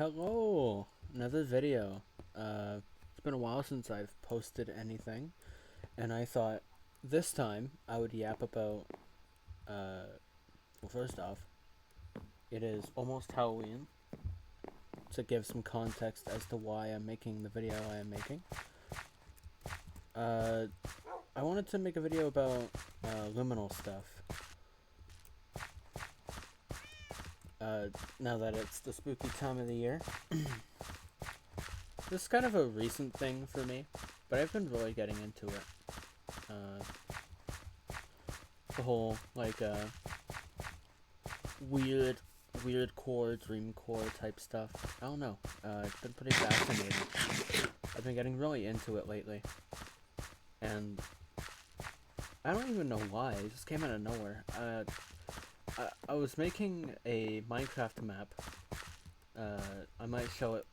Hello, another video. It's been a while since I've posted anything, and I thought this time I would yap about. Well, first off, it is almost Halloween. To give some context as to why I'm making the video I am making, uh, I wanted to make a video about liminal stuff. Now that it's the spooky time of the year. This is kind of a recent thing for me, but I've been really getting into it. The whole, weird core, dream core type stuff. I don't know. It's been pretty fascinating. I've been getting really into it lately. And I don't even know why. It just came out of nowhere. I was making a Minecraft map. I might show it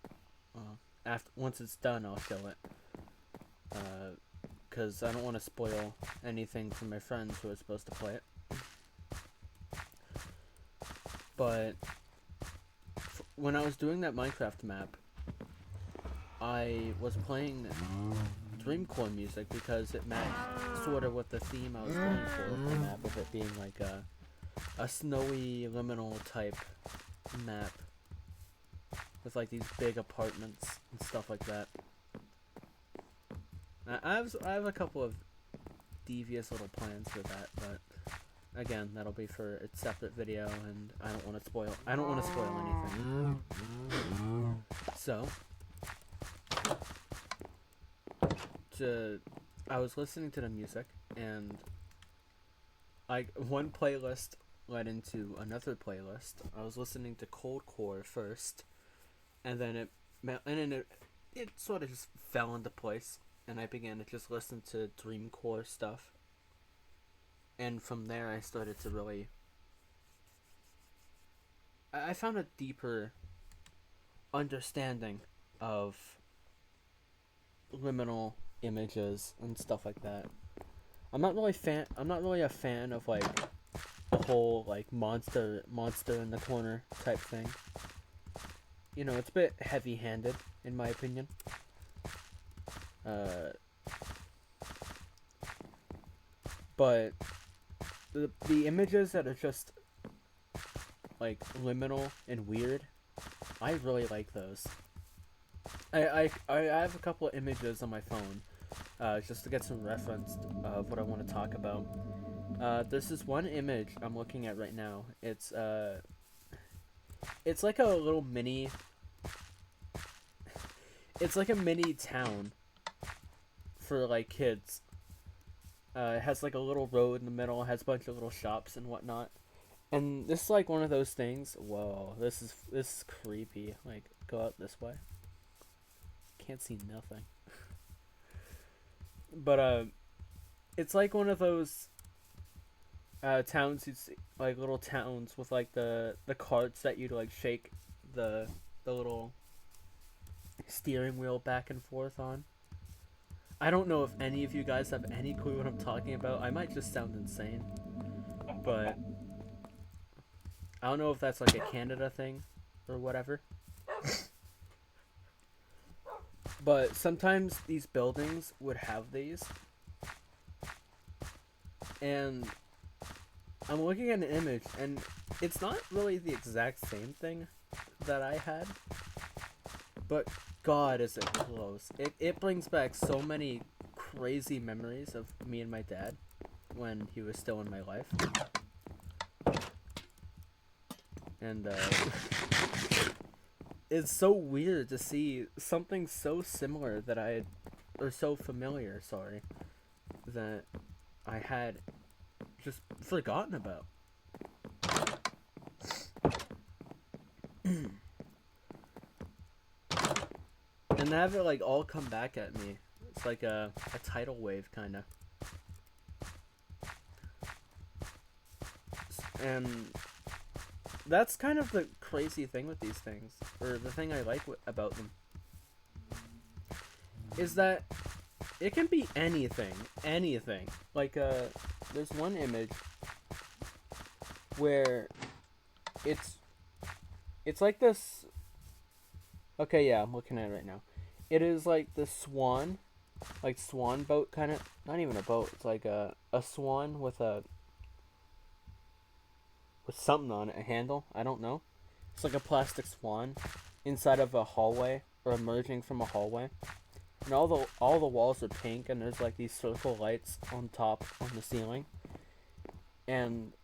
once it's done. I'll show it. Because I don't want to spoil anything for my friends who are supposed to play it. But when I was doing that Minecraft map, I was playing dreamcore music because it matched sort of with the theme I was going for with the map, of it being like a snowy liminal type map with like these big apartments and stuff like that. I have a couple of devious little plans for that, but again, that'll be for a separate video, and I don't want to spoil anything. So, I was listening to the music, and one playlist led into another playlist. I was listening to coldcore first, and then it sort of just fell into place, and I began to just listen to dreamcore stuff. And from there, I started to really... I found a deeper understanding of liminal images and stuff like that. I'm not really a fan of like the whole like monster in the corner type thing. You know, it's a bit heavy-handed in my opinion. But the images that are just like liminal and weird, I really like those. I have a couple of images on my phone, just to get some reference of what I want to talk about. This is one image I'm looking at right now. It's like a little mini. It's like a mini town for like kids. It has like a little road in the middle. It has a bunch of little shops and whatnot. And this is like one of those things. Whoa, this is creepy. Like, go out this way. Can't see nothing. But it's like one of those towns you'd see, like little towns with like the carts that you'd like shake the little steering wheel back and forth on. I don't know if any of you guys have any clue what I'm talking about. I might just sound insane, but I don't know if that's like a Canada thing or whatever. But sometimes these buildings would have these, and I'm looking at an image, and it's not really the exact same thing that I had, but God, is it close. It brings back so many crazy memories of me and my dad when he was still in my life. And it's so weird to see something so similar or so familiar, sorry, that I had just forgotten about. And have it like all come back at me. It's like a tidal wave kind of. And that's kind of the crazy thing with these things, or the thing I like about them, is that it can be anything. Like there's one image where it's like this Okay, yeah, I'm looking at it right now. It is like the swan, like swan boat kind of. Not even a boat. It's like a swan with something on it, a handle. I don't know. It's like a plastic swan inside of a hallway or emerging from a hallway. And all the walls are pink, and there's like these circle lights on top on the ceiling. And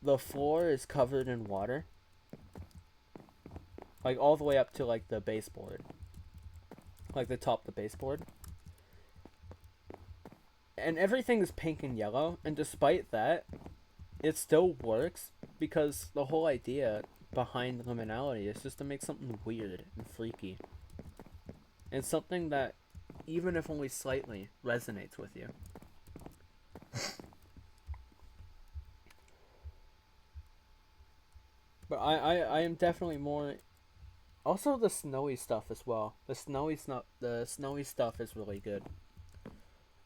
the floor is covered in water, like all the way up to like the baseboard, like the top of the baseboard. And everything is pink and yellow, and despite that, it still works because the whole idea behind liminality is just to make something weird and freaky. And something that, even if only slightly, resonates with you. But I am definitely more. Also, the snowy stuff as well. The snowy stuff is really good.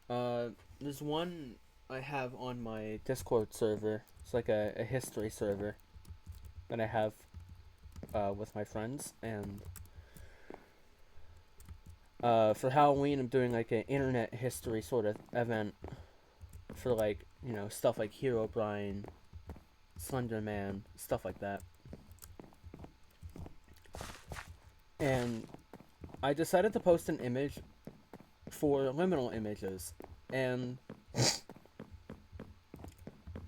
Uh, there's one I have on my Discord server. It's like a history server that I have with my friends, and for Halloween I'm doing like an internet history sort of event for like stuff like Hero Brian, Slender Man, stuff like that. And I decided to post an image for liminal images, and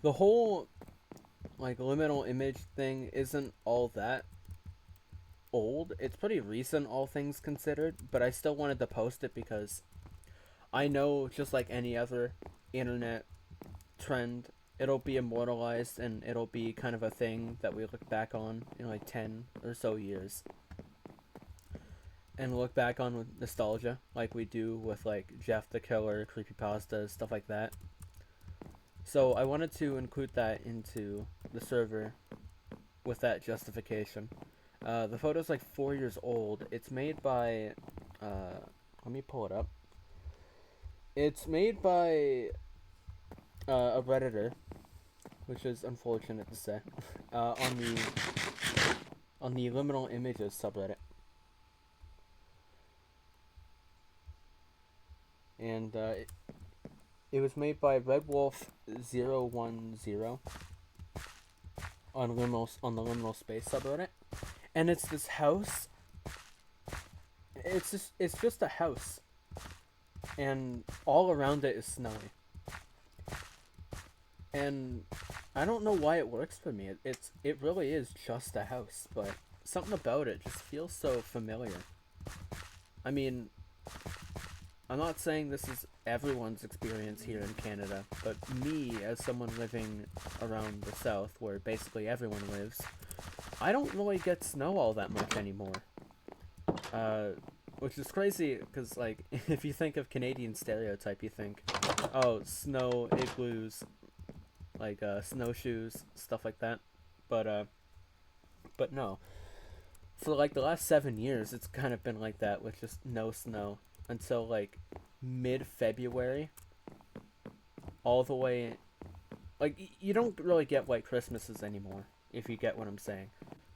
the whole like liminal image thing isn't all that old. It's pretty recent, all things considered, but I still wanted to post it because I know, just like any other internet trend, it'll be immortalized and it'll be kind of a thing that we look back on in like 10 or so years. And look back on with nostalgia, like we do with like Jeff the Killer, creepypastas, stuff like that. So I wanted to include that into the server with that justification. The photo's like 4 years old. It's made by, let me pull it up. It's made by a redditor, which is unfortunate to say, on the liminal images subreddit. And it was made by RedWolf010 on the liminal space subreddit, and it's this house. It's just a house, and all around it is snowy. And I don't know why it works for me. It really is just a house, but something about it just feels so familiar. I mean, I'm not saying this is everyone's experience here in Canada, but me, as someone living around the south, where basically everyone lives, I don't really get snow all that much anymore. Which is crazy, because, like, if you think of Canadian stereotype, you think, oh, snow, igloos, like, snowshoes, stuff like that. But no. For, like, the last 7 years, it's kind of been like that, with just no snow. Until, like, mid-February. All the way... Like, you don't really get white Christmases anymore, if you get what I'm saying.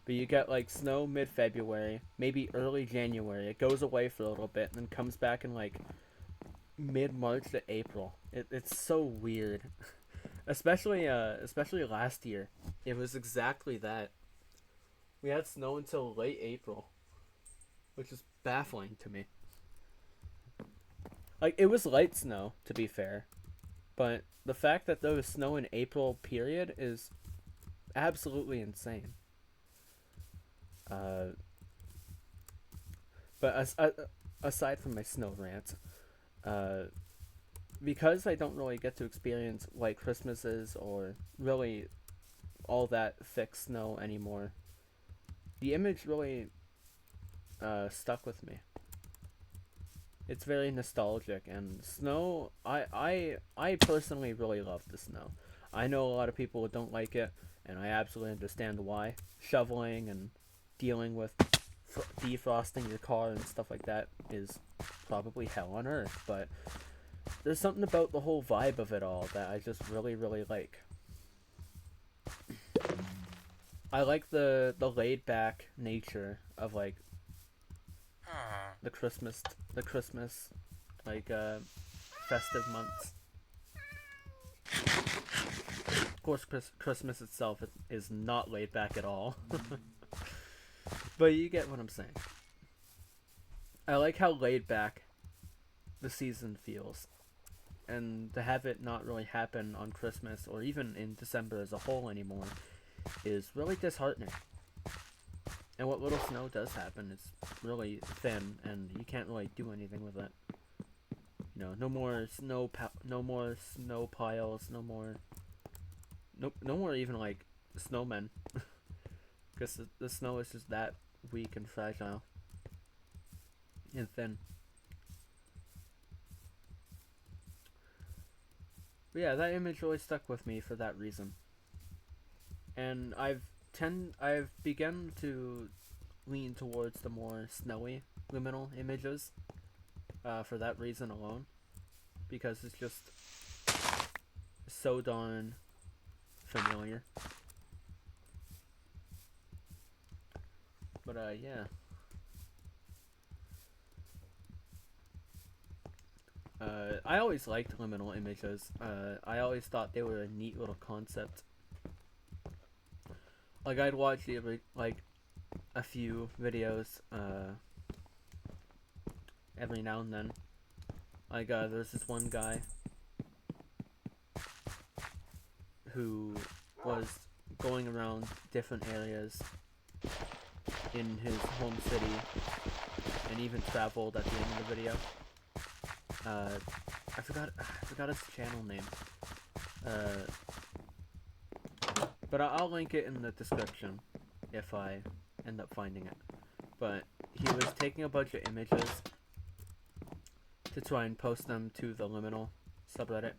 But you get, like, snow mid-February, maybe early January. It goes away for a little bit, and then comes back in, like, mid-March to April. It's so weird. especially last year. It was exactly that. We had snow until late April, which is baffling to me. Like, it was light snow, to be fair, but the fact that there was snow in April period is absolutely insane. Uh, but aside from my snow rant, uh, because I don't really get to experience white Christmases or really all that thick snow anymore, the image really stuck with me. It's very nostalgic, and snow, I personally really love the snow. I know a lot of people don't like it, and I absolutely understand why. Shoveling and dealing with defrosting your car and stuff like that is probably hell on earth, but there's something about the whole vibe of it all that I just really, really like. I like the laid back nature of, like, the Christmas like festive months. Of course, Christmas itself is not laid back at all. But you get what I'm saying. I like how laid back the season feels. And to have it not really happen on Christmas or even in December as a whole anymore is really disheartening. And what little snow does happen is really thin, and you can't really do anything with it. You know, no more snow piles, no more even like snowmen, because the snow is just that weak and fragile and thin. But yeah, that image really stuck with me for that reason. And I've begun to lean towards the more snowy liminal images for that reason alone, because it's just so darn familiar. But yeah. I always liked liminal images. I always thought they were a neat little concept. Like, I'd watch a few videos every now and then. Like, there's this one guy who was going around different areas in his home city, and even traveled at the end of the video. I forgot his channel name. But I'll link it in the description if I end up finding it. But he was taking a bunch of images to try and post them to the liminal subreddit,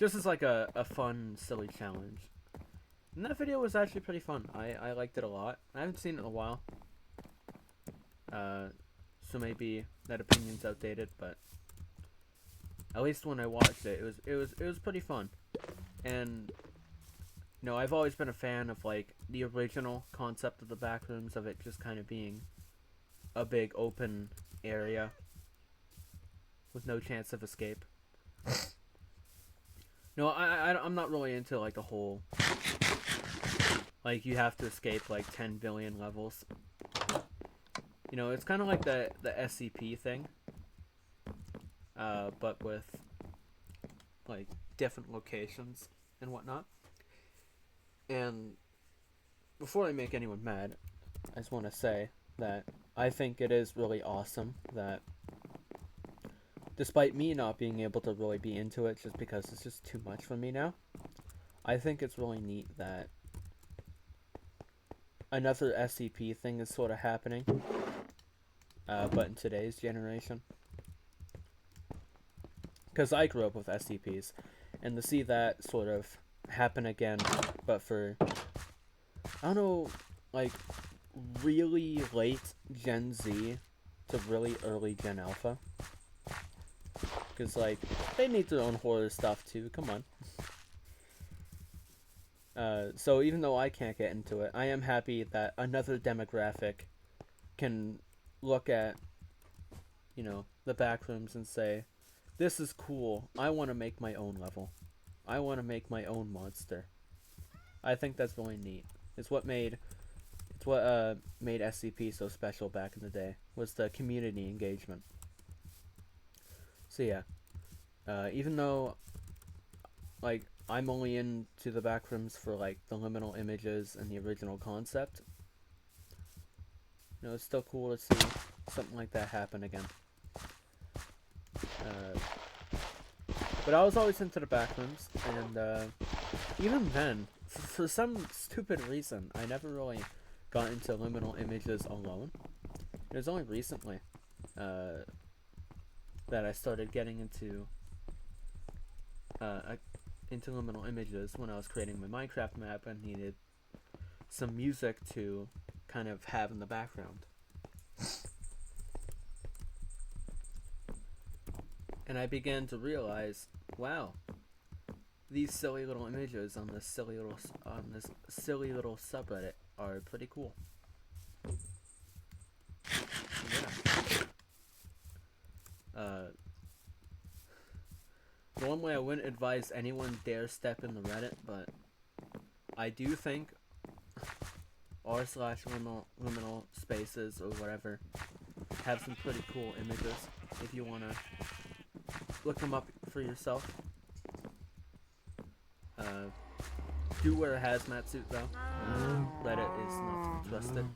just as like a fun, silly challenge. And that video was actually pretty fun. I liked it a lot. I haven't seen it in a while. So maybe that opinion's outdated, but at least when I watched it, it was pretty fun. And you know, I've always been a fan of like the original concept of the backrooms, of it just kind of being a big open area with no chance of escape. No, I'm not really into like the whole, like, you have to escape like 10 billion levels. You know, it's kind of like the SCP thing, but with like different locations and whatnot. And before I make anyone mad, I just want to say that I think it is really awesome that, despite me not being able to really be into it just because it's just too much for me now, I think it's really neat that another SCP thing is sort of happening, but in today's generation. Because I grew up with SCPs, and to see that sort of happen again, but for, I don't know, like, really late Gen Z to really early Gen Alpha. Because, like, they need their own horror stuff too, come on. So even though I can't get into it, I am happy that another demographic can look at, you know, the backrooms and say, this is cool, I want to make my own level. I want to make my own monster. I think that's really neat. It's what made SCP so special back in the day, was the community engagement. So yeah, even though, like, I'm only into the backrooms for like the liminal images and the original concept, you know, it's still cool to see something like that happen again. But I was always into the backrooms, and even then, for some stupid reason, I never really got into liminal images alone. It was only recently that I started getting into liminal images when I was creating my Minecraft map and needed some music to kind of have in the background. And I began to realize, wow, these silly little images on this silly little subreddit are pretty cool. Uh, Normally I wouldn't advise anyone dare step in the Reddit, but I do think r/liminal spaces or whatever have some pretty cool images if you want to look them up for yourself. Do wear a hazmat suit though. Reddit is not to be trusted.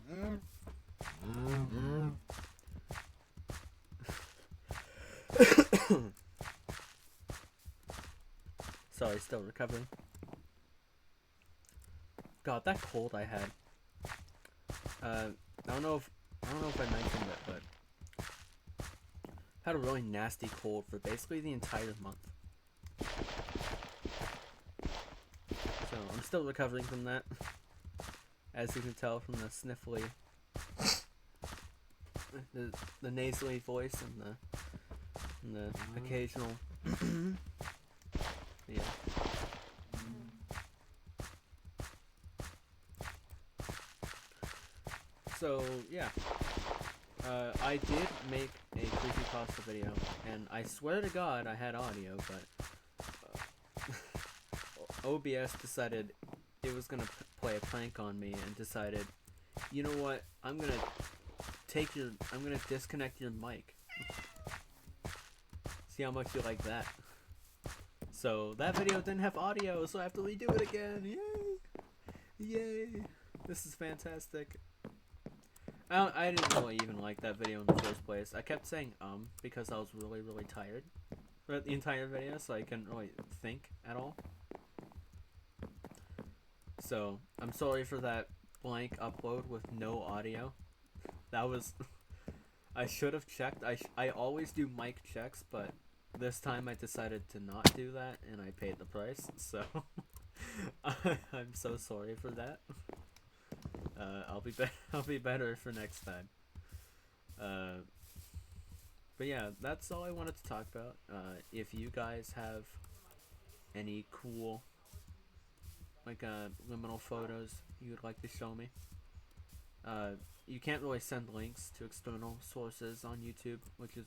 Sorry, still recovering. God, that cold I had. I don't know if I mentioned it, but had a really nasty cold for basically the entire month. So I'm still recovering from that, as you can tell from the sniffly, the nasally voice and the occasional. Yeah. So yeah, I did make a creepypasta video, and I swear to God I had audio, but OBS decided it was gonna play a prank on me and decided, you know what? I'm gonna disconnect your mic. See how much you like that. So that video didn't have audio, so I have to redo it again. Yay! Yay! This is fantastic. I didn't really even like that video in the first place. I kept saying because I was really tired throughout the entire video, so I couldn't really think at all. So I'm sorry for that blank upload with no audio. That was I should have checked. I always do mic checks, but this time I decided to not do that, and I paid the price. So I'm so sorry for that. I'll be better for next time. But yeah, that's all I wanted to talk about. If you guys have any cool liminal photos you would like to show me, you can't really send links to external sources on YouTube, which is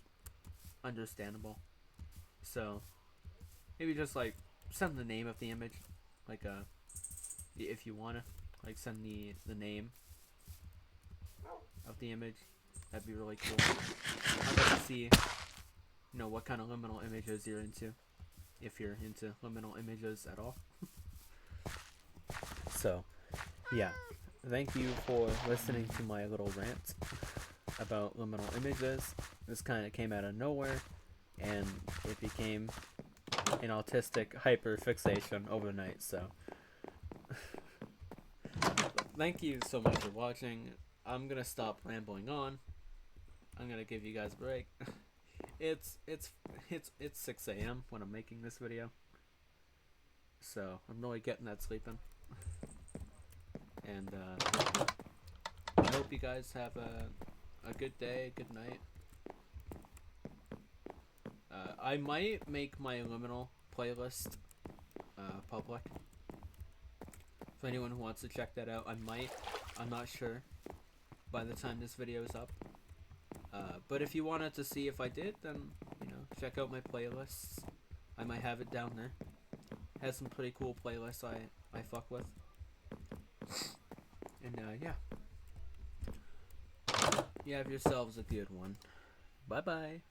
understandable. So maybe just send the name of the image, if you wanna send the name of the image. That'd be really cool. I'd like to see what kind of liminal images you're into, if you're into liminal images at all. So yeah, thank you for listening to my little rant about liminal images. This kind of came out of nowhere, and it became an autistic hyper fixation overnight. So thank you so much for watching. I'm gonna stop rambling on. I'm gonna give you guys a break. It's 6 a.m. when I'm making this video, so I'm really getting that sleeping. And I hope you guys have a good day, good night. I might make my liminal playlist public. For anyone who wants to check that out, I might. I'm not sure by the time this video is up. But if you wanted to see if I did, then check out my playlists. I might have it down there. It has some pretty cool playlists I fuck with. And yeah. You have yourselves a good one. Bye bye.